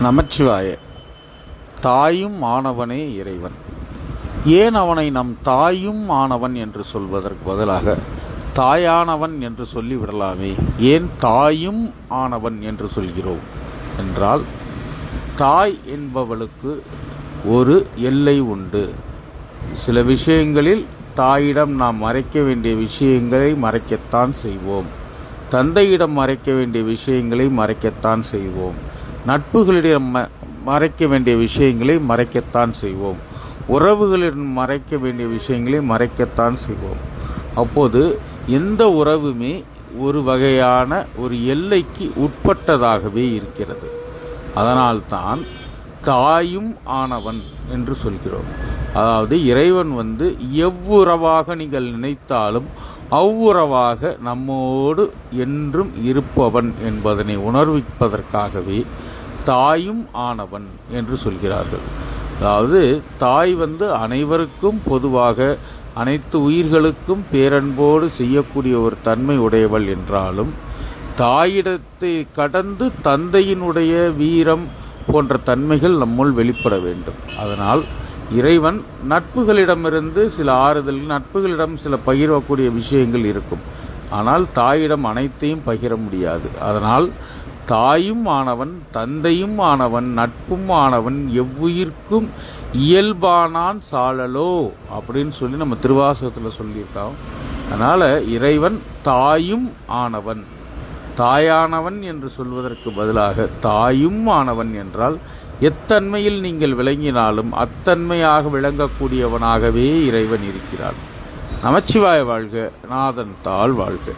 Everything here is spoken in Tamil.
நமச்சிவாய. தாயும் ஆனவனே இறைவன். ஏன் அவனை நம் தாயும் ஆனவன் என்று சொல்வதற்கு பதிலாக தாயானவன் என்று சொல்லிவிடலாமே? ஏன் தாயும் ஆனவன் என்று சொல்கிறோம் என்றால், தாய் என்பவளுக்கு ஒரு எல்லை உண்டு. சில விஷயங்களில் தாயிடம் நாம் மறைக்க வேண்டிய விஷயங்களை மறைக்கத்தான் செய்வோம். தந்தையிடம் மறைக்க வேண்டிய விஷயங்களை மறைக்கத்தான் செய்வோம். நட்புகளிடம் மறைக்க வேண்டிய விஷயங்களை மறைக்கத்தான் செய்வோம். உறவுகளிடம் மறைக்க வேண்டிய விஷயங்களை மறைக்கத்தான் செய்வோம். அப்போது எந்த உறவுமே ஒரு வகையான ஒரு எல்லைக்கு உட்பட்டதாகவே இருக்கிறது. அதனால்தான் தாயும் ஆனவன் என்று சொல்கிறோம். அதாவது இறைவன் எவ்வுறவாக நீங்கள் நினைத்தாலும் அவ்வுறவாக நம்மோடு என்றும் இருப்பவன் என்பதனை உணர்விப்பதற்காகவே தாயும் ஆனவன் என்று சொல்கிறார்கள். அதாவது தாய் அனைவருக்கும் பொதுவாக அனைத்து உயிர்களுக்கும் பேரன்போடு செய்யக்கூடிய ஒரு தன்மை உடையவள் என்றாலும், தாயிடத்தை கடந்து தந்தையினுடைய வீரம் போன்ற தன்மைகள் நம்முள் வெளிப்பட வேண்டும். அதனால் இறைவன் நட்புகளிடமிருந்து சில ஆறுதல், நட்புகளிடம் சில பகிரக்கூடிய விஷயங்கள் இருக்கும். ஆனால் தாயிடம் அனைத்தையும் பகிர முடியாது. அதனால் தாயும் ஆனவன், தந்தையும் ஆனவன், நட்பும் ஆனவன், எவ்வுயிர்க்கும் இயல்பானான் சாழலோ அப்படின்னு சொல்லி நம்ம திருவாசகத்தில் சொல்லியிருக்கோம். அதனால் இறைவன் தாயும் ஆனவன். தாயானவன் என்று சொல்வதற்கு பதிலாக தாயும் ஆனவன் என்றால், எத்தன்மையில் நீங்கள் விளங்கினாலும் அத்தன்மையாக விளங்கக்கூடியவனாகவே இறைவன் இருக்கிறான். நமச்சிவாய வாழ்க. நாதன் தாள் வாழ்க.